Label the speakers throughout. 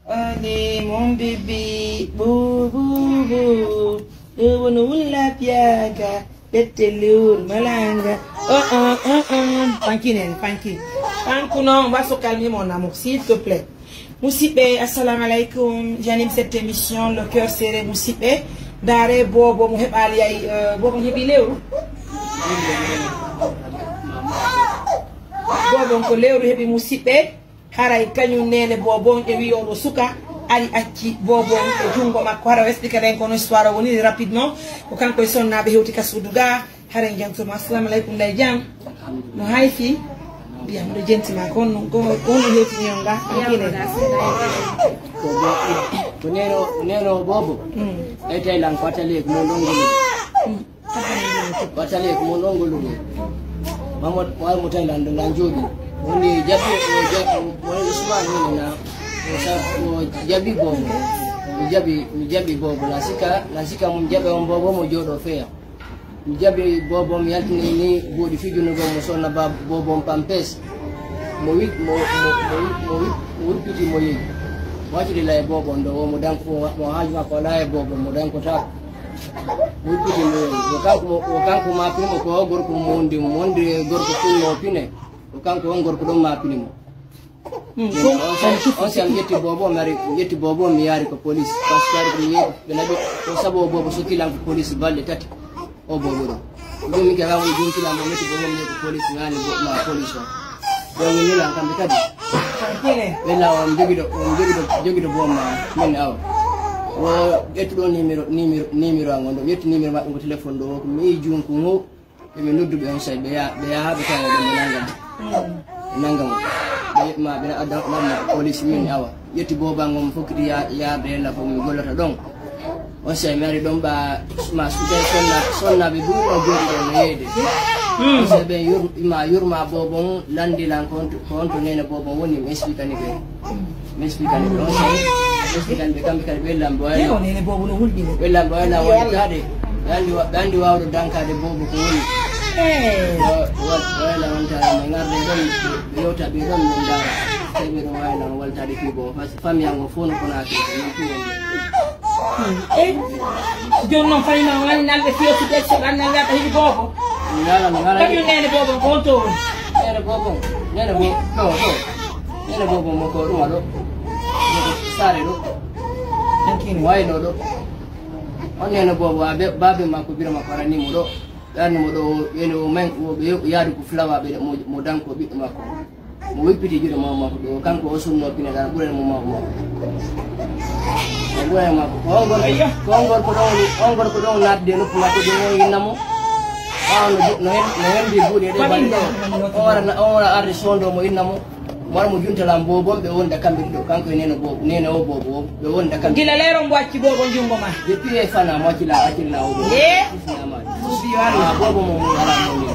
Speaker 1: Allez, mon bébé. Bou, bou, bou. La piaga. Malanga. Panky. Non, on va se calmer, mon amour, s'il te plaît. Moussipé, assalamu alaikum. J'anime cette émission, le cœur serré, Moussipé. Dare bobo, mouheb aliay, bobo hebileu. Bobo ko lewru hebi Moussipé. Haray kañum nene bobo e wi o suka. Ali acci bobo e jungo makko hara expliquer den kono histoire woni rapidement ko kanko e sonnaɓe hewti kasuduga hara jantuma assalamu aleykum nday jam no hayfi biyam ɗo jentima ko ono hewtini on ga
Speaker 2: ko neno bobo e taylan ko atale ko mondongolu atale ko mondongolu mamod mo taylan do nan jogi woni jabbe woni usman na jabi bobo mi jabi bobo lasika mun jabe on bobo mo jodo feya mi jabi bobo mi yaltini ni bodi fijuno go mo sonna bobo pampes mo piti mo yi wati la bobo ndo mo dan ko mo haaju ko la bobo mo dan ko ta mo piti mo kanko ma pimo ko gorko monde gorko funno pine o kanko on gorko do ma pini mo on siam yetti bobo mi yari ko police parce que ko yebi benabi ko sabo bobo so kilan ko police balde tati o bobo do mi ka rawo jun kilan mo yetti bobo mi ko police ngani ma police do ni la kambe kadi bella on jogido bobo ma min aw o yetti do numéro ngondo yetti numéro ma ko telephone do ko mi jun ko ngo e mi noddu be on say be ya ha be tawo be nangam ma bena adda ma police min awa yetti boba ngom fokiti ya be la fo mi golata don on say mari don ba ma sude sonna be du o jodi do yede on be yurma bobo landi lan konto nene bobo woni mi explica ni on say explica be kambe kala be lambo ay
Speaker 1: nene bobo no hulbi
Speaker 2: be lambo ay la wadi dandi wawdo dankade bobo ko woni wala wanta ngarde don yota be don ndara tawi do wala walta de fibo fami yango fono kona ke
Speaker 1: jonno fayna wani nalbe fiyo su desse ganna ngata hibi bobo ngala kabi nene bobo konto nene bobo mo ko dum ado sare do wayno do on nene bobo babe makko bira makko rani mo do dan mo do yeno men ko be yaadu ko flawa be mo danko biddo makko mo wippiti jude mo do kanko o sunno pina dan bure mo makko ongor ko don nadde no makko do mo yinamo no hendi bude de bande ora arde sondo mo yinamo war mo juntala bobo be wonda kambe do kanko nene o bobo be wonda kambe gila lero mo wacci bobo jungo ma depuis e fana mo ci la akil na o bobo mo ala mo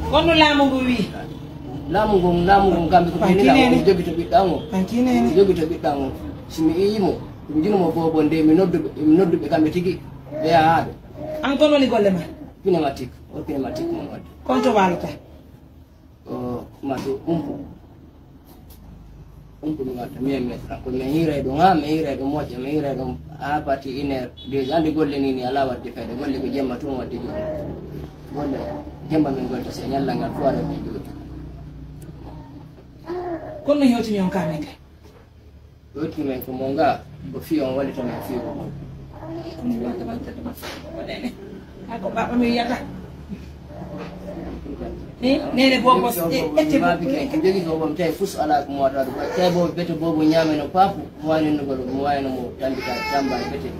Speaker 1: kono lamu ngum kambe ko ni la jogi to bidango simi yimo ndino mo bobo nde mi noddu be kambe tigi be haado an kono ni golle ma
Speaker 2: pinematique mo wadde
Speaker 1: konto walata
Speaker 2: madu umpu mi wata mi ko mi hira do moja mi hira do a parti iner de andi golle ni ala wadde fede golle ko jemma to wadde golle jemma men golle se nyalla ngal fuara bi jodi
Speaker 1: kono hewti mi on kameke
Speaker 2: hewti men ko monga ko fi on wali to mi fi ko
Speaker 1: ni wata ako baba mi yata nene bobo ete
Speaker 2: jogi bobo tay fus ala ko moda do tay bobo bete bobo nyame no papu wani no golo mo wayno mo tambita tamba bete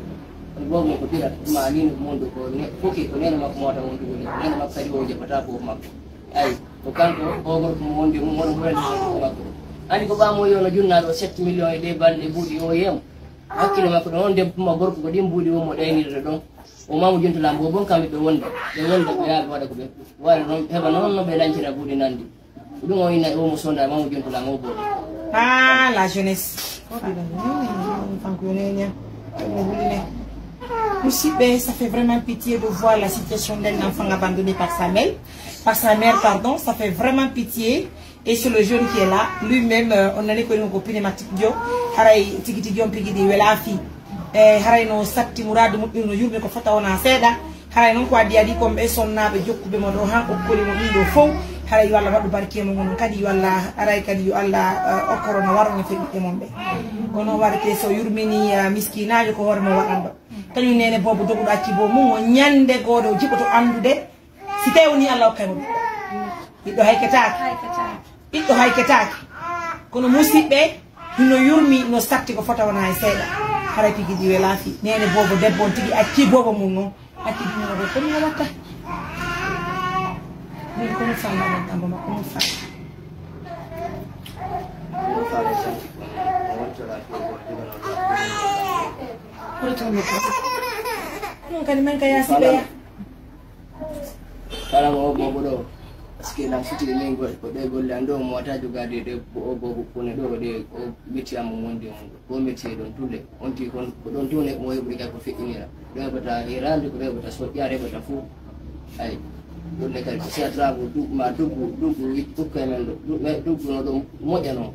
Speaker 2: bobo ko tira ma ni mo do ko ne foki ko nene makko moda won do nene makko sadi o je pata bobo makko ay ko kanko o gor ko monde mo won ko makko ani ko ba mo yo no junna do 7 millions e de balde budi o yem hakkile makko don de ma gorko ko dim budi o mo daynirde don o mamu junta lambo bon kambe be wonde be yaa wada ko be wala non heba non no be lancira budi nandi dum o ina o mo sonda mamu junta lambo bo
Speaker 1: la jeunesse Moussipé, ça fait vraiment pitié de voir la situation d'un enfant abandonné par sa mère, pardon, ça fait vraiment pitié. Et c'est le jeune qui est là, lui-même, on a les connu une copine Matik Dio,
Speaker 3: haray tigi tigi on pigi di welafi haray no satti muradu muddo no yurbe ko fota wona seeda haray non ko addi adi ko be sonnabe jokkube mo do han okkori mo dum do fow haray yo Allah wadu barke mo ngon kadi yo Allah haray kadi yo Allah okkoro no warno fe bibbe mombe ono warate so yurmini miskinaajo ko hormo wadando tañu nene bobo dogudo acci bo mo nyande godo jiboto andude si tewni Allah kaymo biddo hayketaaki kono musibbe no yurmi no satti ko fota wona e seeda haray pigi di welafi nene bobo debbo tigi acci bobo mum no acci dum no ko no watta ni ko no falla man tambo ma ko no falla non kan man kaya sibe
Speaker 2: kala mo bobo do ski na futi de nengo ko de golle ando mo ta jogade de bobo ko ne do de o meti am monde ko meti don tule onti kon ko don tule mo yobri ka ko fikinira do bata irande ko bata so yare bata fu ay do le kal ko sia trago du ma dubu to kemen do dubu no do mojano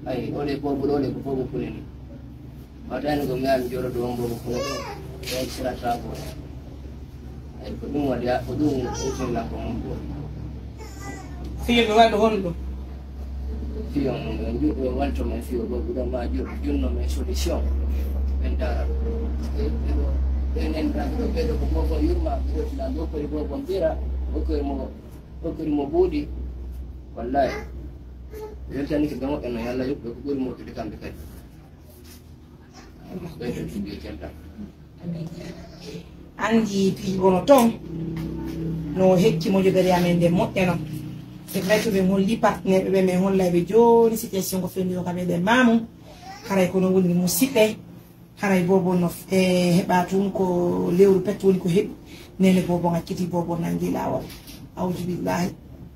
Speaker 2: ay ole bobo do le ko bobo ko ni wadani ko ngam joro do bobo ko do sia trago ay ko dum wadi ko dum ko la ko mo
Speaker 3: fiyo mi wando hondo
Speaker 2: fiyo mi wanto me fiyo bobo da ma junno me solution benda enen rango bedo ko bobo yurma ko la do ko bobo mbira ko mo bodi wallahi yeltani ko gamo en yalla yobbe ko buri mo de kambe kay bedo tibi kenta
Speaker 3: andi pigono ton no hekki mo jogari amende moƴƴano c'est vrai que be holli partenaire be me holla be joni situation ko fendi ko be de mamu haray ko no woni musibbe haray bobo no heba tun ko lewru pet woni ko hebi nene bobo ngakkiti bobo nangi lawol awju billahi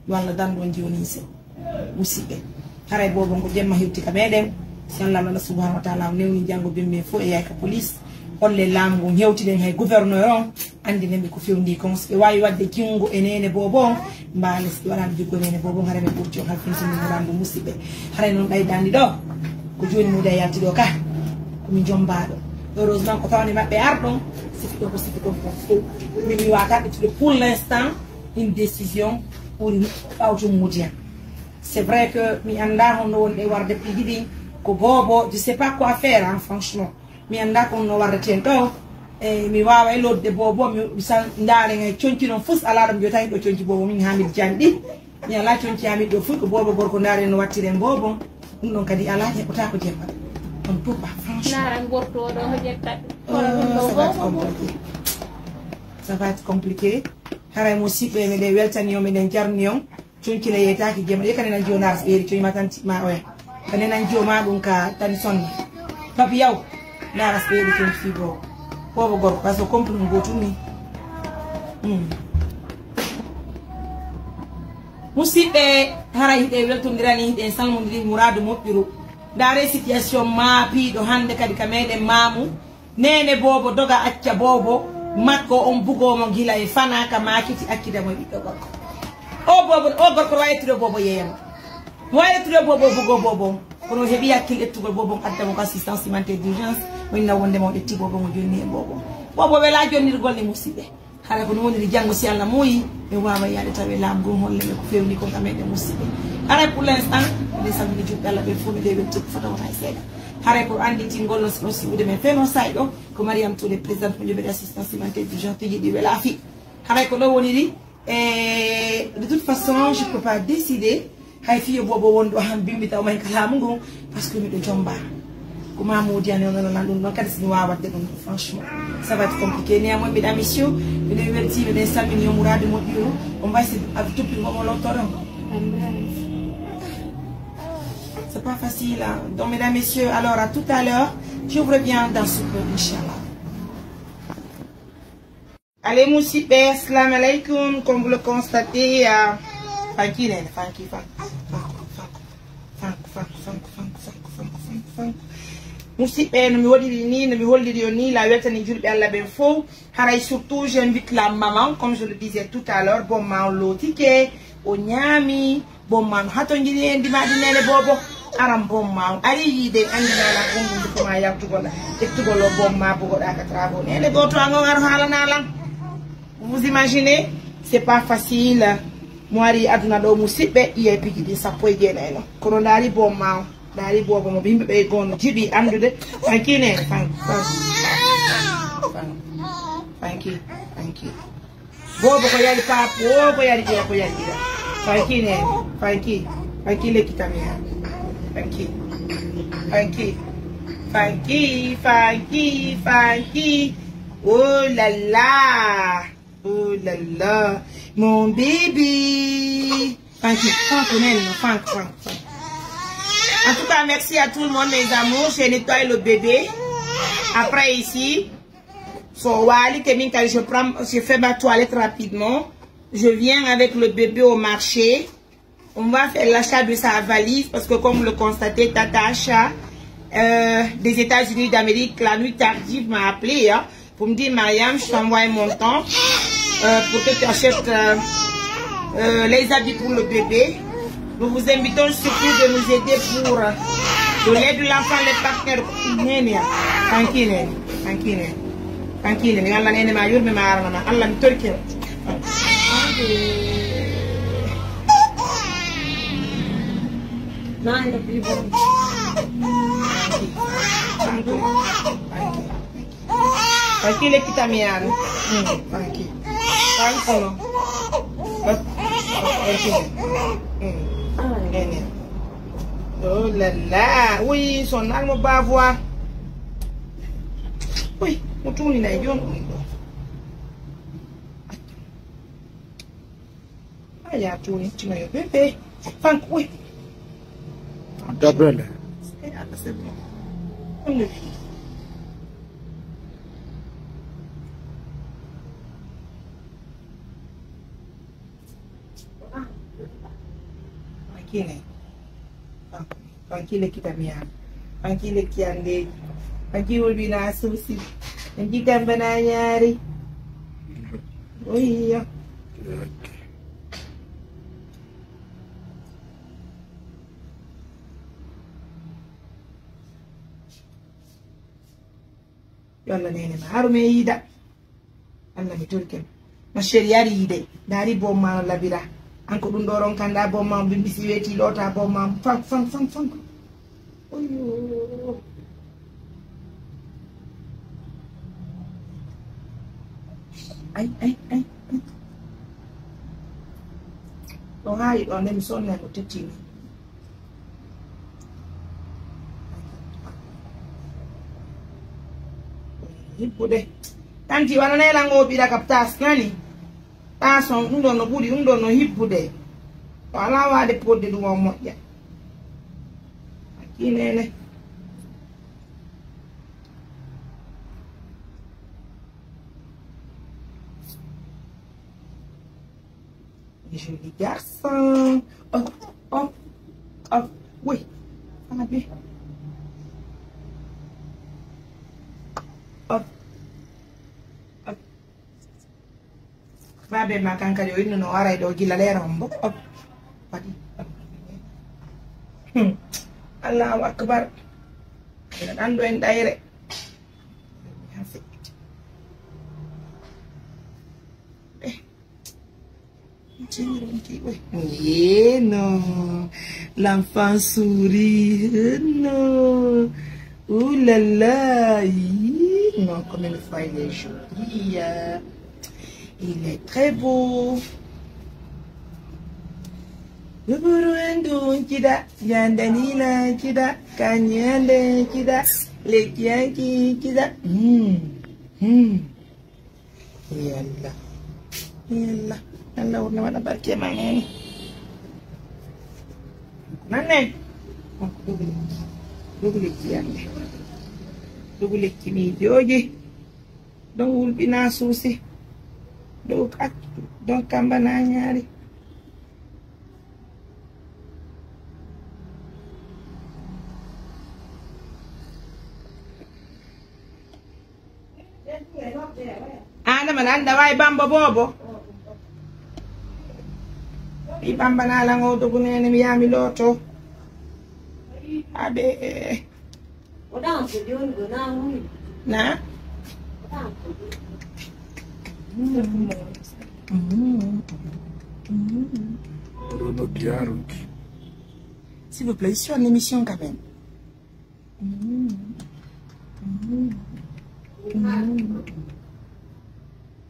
Speaker 3: walla dan don joni se musibbe haray bobo ko jemma hewti ka meden sallallahu subhanahu wa ta'ala newni jango be me fo e yaka police holle lamgo hewtiden hay gouverneur on andi nembe ko fewndi kon e wawi wadde kingo enene bobo mbale si wala jiggo nene bobo harame burti o halfinti mi rambo musibbe haray non daydandi do ko joni muda yalti do ka ko mi jombado heureusement ko tawni mabbe ardon sifito ko fo mi waka de pour l'instant une décision pour auto mudia c'est vrai que mi anda hono wonde warde pigidi ko bobo je sais pas quoi faire hein, franchement mi anda ko no warreten do mi wawa lodde bobo mi san ndare ngay cionci non fus ala dum jotay do cionci bobo min hamid jandi mi ala cionci hamid do fu ko bobo gorko ndare no wattire bobo dum non kadi ala he ko ta ko jeppa on peut pas franchement
Speaker 4: naran gorto do ho jetta
Speaker 3: ça va être compliqué haray mo sibbe me de weltani o me den jarni on cionci le yetaki jema yekane nan jonas be ri matanti ma o kane nan joma dum ka tan sonni papi yaw nara spedi cionci fi bobo gorko parce que compli mo gotumi musibbe haray hide weltondirani hide salmondiri muradu moɓɓiru dare situation ma piiɗo hande kadi ka meɗen mamu nene bobo doga acca bobo makko on bugomo gila e fana ka makiti akkidamo e ɓiɗɗo gorko o gorko wayettude bobo yeyamo wayettude bobo bugo bobo kono heeɓi hakkille ettugol bobo addamo ko assistance humanitaire d'urgence wonna wonde mo ƴetti bobo mo jonni e bobo wela jonnirgol ne musidɓe hara ko no woniri janggo si Allah moyi ɓe wawa yaade tawe lamgo holle ɓe ko fewni ko gameɗe musidɓe haray pour l'instant nde samini juɓɓe Allah ɓe fuu ɓe nde welti ko fota wona e seeɗa haray pour anditingol no siɓude men feno sayi ɗo ko Mariam Touré présidente mo joɓeɗe assistance humanitaire d'urgence tiji ɗi welafi haray ko ɗo woniri de toute façon je peux pas décider hay fiyo bobo wonɗo han bimbita o may ka laamu ngon par ce que miɗo jomba ko mamoudiyane on nan ɗum noon kadi simi wawa wadde ɗum franchement ça va être compliqué néanmoins mesdames messieurs miɗen welti miɗen salmini o mourade moƴƴuru on mbaysi toppirgomo lottoɗo c'est pas facile hein? Donc mesdames messieurs alors à tout à l'heure je vous reviens dans ce peu inchallah. Allez musidɓe assalamu aleykum comme vous le constatez fanki nene fanki musidɓe no mi waɗiri ni no mi holliri o ni la weltani julɓe Allah ɓen fof haray surtout j'invite la maman comme je le disais tout à l'heure bon ma on lotike o ñaami bon ma no hatojiri en dimaɗi nene bobo aram bomma ari yide andina la gongo ko ma yaktugola tektugolo bomma bugo da ka travo nene goto ango ngar halana lan. Vous imaginez, c'est pas facile. Moari aduna do musibe iye pigidi sapo igene no. Kono dali bomma dali bobo mo bimbe be gono jibi andude fankine thank you bobo ko yali papo bobo yali je ko yali fankine fanki le kitamia fanki oh là là mon bébé fanki fank. En tout cas, merci à tout le monde, mes amours. J'ai nettoyé le bébé. Après, ici, je fais ma toilette rapidement. Je viens avec le bébé au marché. On va faire l'achat de sa valise parce que, comme vous le constatez, Tata Acha des États-Unis d'Amérique, la nuit tardive, m'a appelé pour me dire, Mariam, je t'envoie mon temps pour que tu achètes les habits pour le bébé. Nous vous invitons surtout de nous aider pour de l'aide de l'enfant, les partenaires. Tranquille. Allah nene ma yurme ma arana Allah mi torkira. Nine people. Tranquille kita mian. Tranquille. Oh là là, oui, son arme va voir. Oui, mon tour il a eu un ah, ya tour, tu m'as eu bébé. Fank, oui.
Speaker 2: Double.
Speaker 3: C'est bon. On le vit. Tranquille kita mian. Tranquille kiande. Tranquille bina susi. Nanti kan benanyari. Oh iya. Yalla nene ma harume yida. Allah mi turken. Ma sheriari yide. Dari bomma labira. Anko ɗum ɗo ron kanda bommam bimbisi weeti lota bommam fank oyo ay ɗo haayi ɗo nde mi sonna ko tettini hibbude tanti wananelango ɓiɗa kap tas nani tason ɗum ɗo no ɓuri ɗum ɗo no hibbude to ala wade podde ɗum o moƴƴa hakkinene joli garçon oh oui ah bien babe makan kadi o inno no waray ɗo gila leeram bo padi Allahu akbar ena ɗanɗo en ɗayre non l'enfant sourit non ouh là là non comme une fois il est joli il est très beau. Buburuendu kida, yandanila kida, kanyande kida, lekianki kida. Yalla. Allah urna mana barke mangani. Nane. Duguleki yande. Duguleki mi joji. Dong ulbina susi. Don't kamba na nyari. Ana mananda wai bamba bobo. I bamba na lango to bunene mi yami loto. abe na s'il vous plaît, je suis en émission quand même.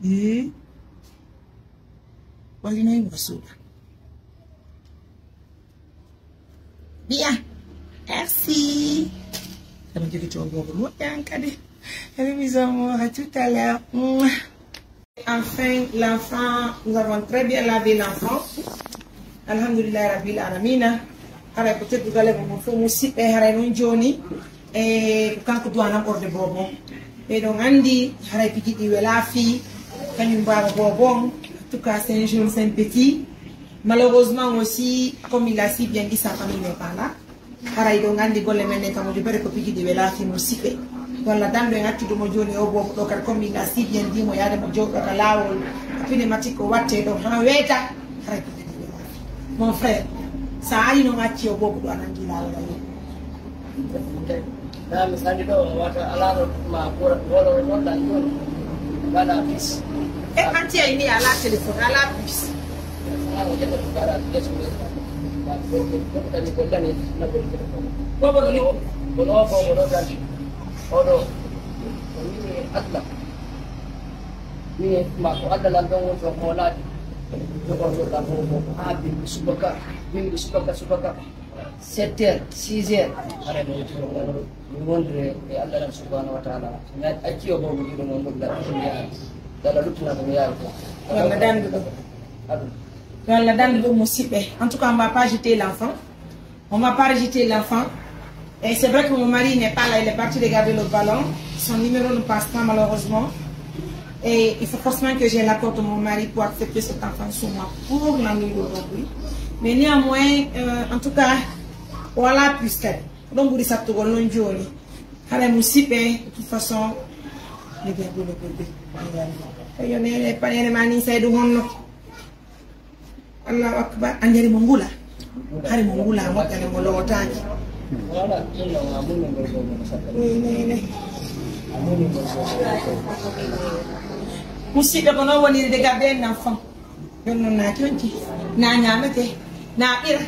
Speaker 3: Et bien, merci. Ça me dit que tu vas voir mes amours, à tout à l'heure. Enfin, l'enfant, nous avons très bien lavé l'enfant. Alhamdulillah Rabbil Alamina. Alors peut-être que vous allez vous faire aussi un journée et quand vous doit encore de bonbons. Et donc Andy, haray petit di la fille, quand il va bonbon. En tout cas, c'est un jeune, c'est un petit. Malheureusement aussi, comme il a si bien dit, sa famille n'est pas là. Haray donc Andy golle menne quand je peux petit di la fille aussi. Dans la dame de ngati do mo joni o bo do kar comme il a si bien dit mo yade mo jodo ka lawol apine matiko watte do ha weta haray petit di la fille. Mon frère, ça a une ngati o bo do anangi lawol.
Speaker 2: Nah, misalnya itu wadah alat mabur bolong bolong dan pun ada habis.
Speaker 3: Anti ini alat telepon, alat habis.
Speaker 2: Kalau kita berbicara dia sudah. Tadi kita ni nak berbicara.
Speaker 3: Bobo ni.
Speaker 2: Bodo dan. Bodo. Ini ada. Ini makro ada lantong untuk molat. Joko lantong habis subaka. Minggu subaka. 7h, 6h, ada mengundre Allah Subhanahu Wa Taala. Net akio bobu di rumah untuk dah dalam lupa nak melihat.
Speaker 3: Ramadan de Moussipé. En tout cas, on ne va pas jeter l'enfant. On ne va pas rejeter l'enfant. Et c'est vrai que mon mari n'est pas là, il est parti regarder le ballon. Son numéro ne passe pas malheureusement. Et il faut forcément que j'ai l'accord de mon mari pour accepter cet enfant sur moi pour la nuit d'aujourd'hui. Mais néanmoins, en tout cas, voilà puisque donc vous dites ça tout le long du jour. Allez Moussipé, de toute façon, le bébé. Il y a pas de mani, c'est de mon Allah Akbar, Anjari Mongula. Hari Mongula, moi, elle est mon lotani. Moussipé, quand on va regarder un enfant, on a tué, na nyamete, na ira,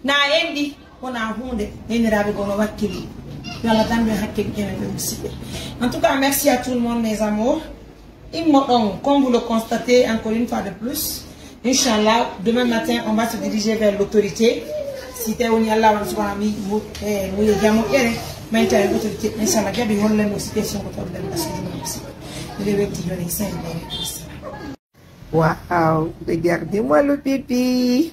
Speaker 3: na endi, on a honde, et ne rabe qu'on va kili. Dans la dame de Hakim qui est Moussipé. En tout cas, merci à tout le monde, mes amours. Comme vous le constatez, encore une fois de plus, Inch'Allah, demain matin, on va se diriger vers l'autorité. Si tu es au Niala, on va se dire, maintenant, l'autorité, Inch'Allah, il y a une situation de la waouh, regardez-moi le bébé.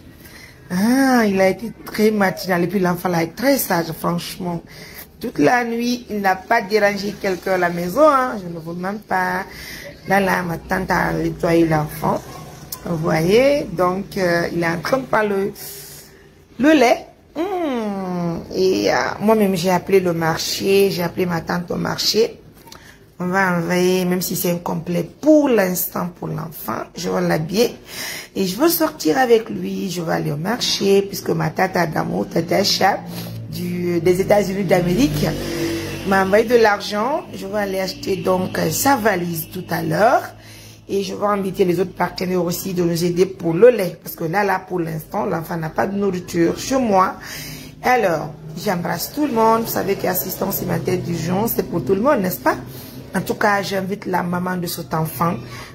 Speaker 3: Ah, il a été très matinal et puis l'enfant là est très sage, franchement. Toute la nuit, il n'a pas dérangé quelqu'un à la maison, hein. Je ne vous demande pas. Là, ma tante a nettoyé l'enfant. Vous voyez, donc il est en train de prendre le lait. Et moi-même, j'ai appelé le marché, j'ai appelé ma tante au marché. On va envoyer, même si c'est incomplet pour l'instant pour l'enfant, je vais l'habiller. Et je veux sortir avec lui, je vais aller au marché, puisque ma tata d'amour, tata Cha, des États-Unis d'Amérique, m'a envoyé de l'argent. Je vais aller acheter donc sa valise tout à l'heure. Et je vais inviter les autres partenaires aussi de nous aider pour le lait. Parce que là, pour l'instant, l'enfant n'a pas de nourriture chez moi. Alors, j'embrasse tout le monde. Vous savez qu'assistance humanitaire d'urgence, c'est pour tout le monde, n'est-ce pas? En tout cas, j'invite la maman de cet enfant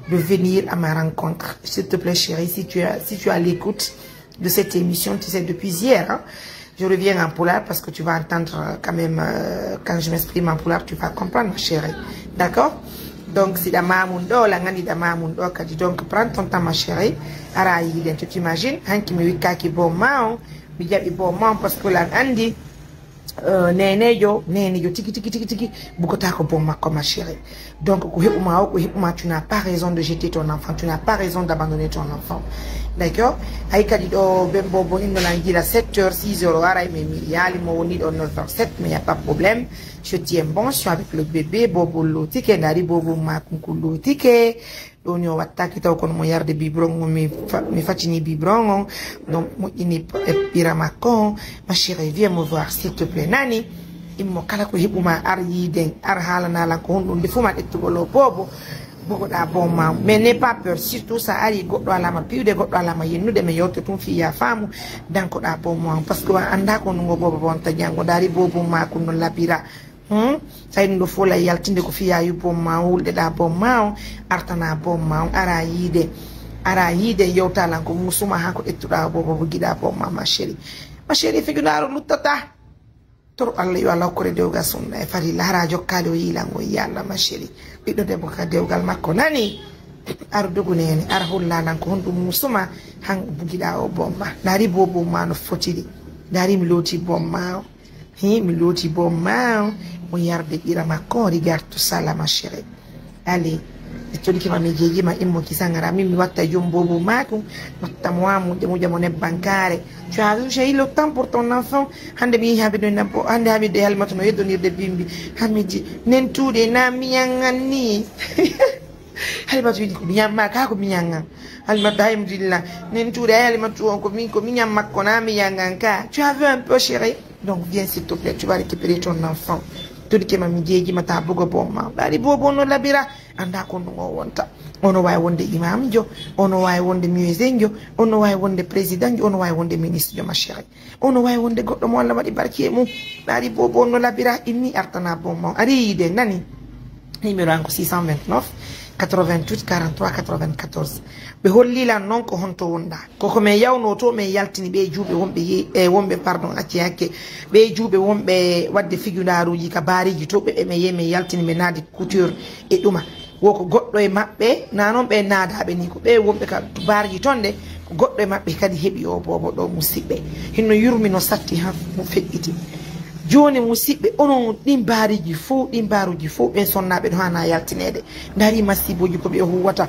Speaker 3: de venir à ma rencontre. S'il te plaît, chérie, si tu es à l'écoute de cette émission, tu sais, depuis hier, hein, je reviens en poulard parce que tu vas entendre quand même, quand je m'exprime en poulard, tu vas comprendre, ma chérie. D'accord? Donc, c'est la mamundo, la ngani da mamundo, kadi donc, prends ton temps, ma chérie. Ara, tu t'imagines, hein, qui me wika ki bon mao, mi jabi bon mao, parce que la ngandi, nene yo tiki bukota ko bon ma comme ma chérie. Donc, tu n'as pas raison de jeter ton enfant, tu n'as pas raison d'abandonner ton enfant. D'accord? Aïka dit, oh, ben bobo, il me l'a dit à 7h, 6h, ara, mais il y a les mots, on est en 9h07, mais il n'y a pas de problème. Je tiens bon, je suis avec le bébé, bobo, lo, tike, nari, bobo, ma, kunku, lo, tike, ɗo ni o wattaki taw kono mo yarde biberon o mi faccini biberon o donc moƴƴini ɓira makko on ma chérie viens me voir s'il te plaît nani immo kala ko heɓuma ar yiiden ar haalanalan ko honɗum nde fu ma ɗettugol o boobo bogoɗa bon ma mais n'est pas peur surtout sa ari goɗɗo alama piwde goɗɗo alama yennude mi yewte tum fiya faamu dankoɗa bon ma par ce que anda ko nungo boobo bonta jango dari bobo ma ko no labira tawi ɗum ɗo fo la yaltinde ko fiyayu bom ma wulɗeɗa bom ma o artana bom ma on ara yiide yewtalan ko musuma ha ko ƴettuɗa bobo giɗa bom ma chéri figuɗaro luttata toro Allah yo Allah hokkore dewgal sunna e farilla hara jokkade o yiilango yiya Allah ma chéri ɓiɗɗo debbo ka dewgal makko nani ara dogunene ara hollanan ko honɗum musuma han bugiɗa o bom ma dari bobo ma no fotiri dari mi looti bom ma o mi looti bom ma o mo yarde ɓira makko regarde tout ça là ma chérie allez e todikima mi jeejima immo kisangara min mi watta joom bobo makum wattamo wamude mujamo nebbankare tu as j'ai le temps pour ton enfant hande mi yeehi haɓe ɗo nabbo hande haɓe de halmata no yeddonirde bimbi hamiji nen tuuɗe na miyangan ni halimatu wiɗi ko miyamma ka ko miyangan halimatu haymdillah nen tuuɗe ay halimatu on ko miñam makko na miyangan ka tu as vu un peu chérie donc viens s'il te plaît tu vas récupérer ton enfant todikema mi jeejima ta bogo bomma ɗaɗi bobo no labira anda ko ɗum o wonta ono wawi wonde imam jo ono wawi wonde musée jo ono wawi wonde président jo ono wawi wonde ministre jo ma chérie ono wawi wonde goɗɗo mo Allah waɗi barke mum ɗaɗi bobo no labira inni artana bomma ari yiide nani numéro an ko 629 88 43 94 ɓe hollilan noon ko honto wonda koko min yawno to min yaltini ɓe juuɓe wonɓe wonɓe pardon acci hakke ɓe juuɓe wonɓe wadde figunaruji ka bariji to ɓe min yehi min yaltini min naadi couture e ɗuma woko goɗɗo e maɓɓe na noon ɓe naadaɓe ni ko ɓe wonɓe ka bariji toon de ko goɗɗo e maɓɓe kadi heeɓi o bobo ɗo musidɓe hinno yurmi no satti ha mo feƴƴiti joni musidɓe onon ɗin bariji fo ɗin baruji fo ɓen sonnaɓe ɗo hana yaltinede dari masiboji ko ɓe huwata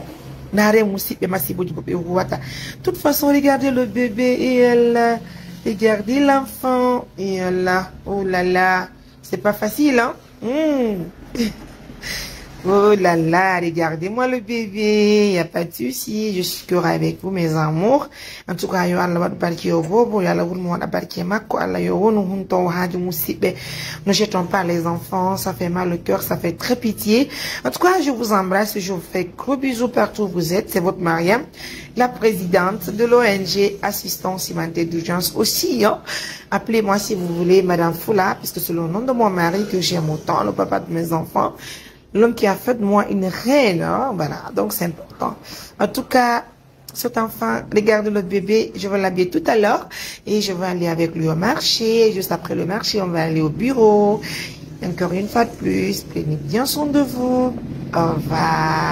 Speaker 3: ndare musidɓe masiboji ko ɓe huwata toute façon regardez le bébé et elle regardez l'enfant et elle oh là là c'est pas facile hein oh là là, regardez-moi le bébé, il n'y a pas de souci, je suis cœur avec vous mes amours. En tout cas, yo Allah wad barki o bobo, yo Allah wad wad barki makko, Allah yo wonu hunto haji musibe. Ne jetons pas les enfants, ça fait mal au cœur, ça fait très pitié. En tout cas, je vous embrasse, je vous fais gros bisous partout où vous êtes. C'est votre Mariam, la présidente de l'ONG Assistance Humanitaire d'Urgence aussi. Hein. Appelez-moi si vous voulez Madame Foula, puisque c'est le nom de mon mari que j'aime autant, le papa de mes enfants. L'homme qui a fait de moi une reine, hein? Voilà, donc c'est important. En tout cas, cet enfant, regarde le bébé, je vais l'habiller tout à l'heure et je vais aller avec lui au marché. Juste après le marché, on va aller au bureau. Encore une fois de plus, prenez bien soin de vous. Au revoir.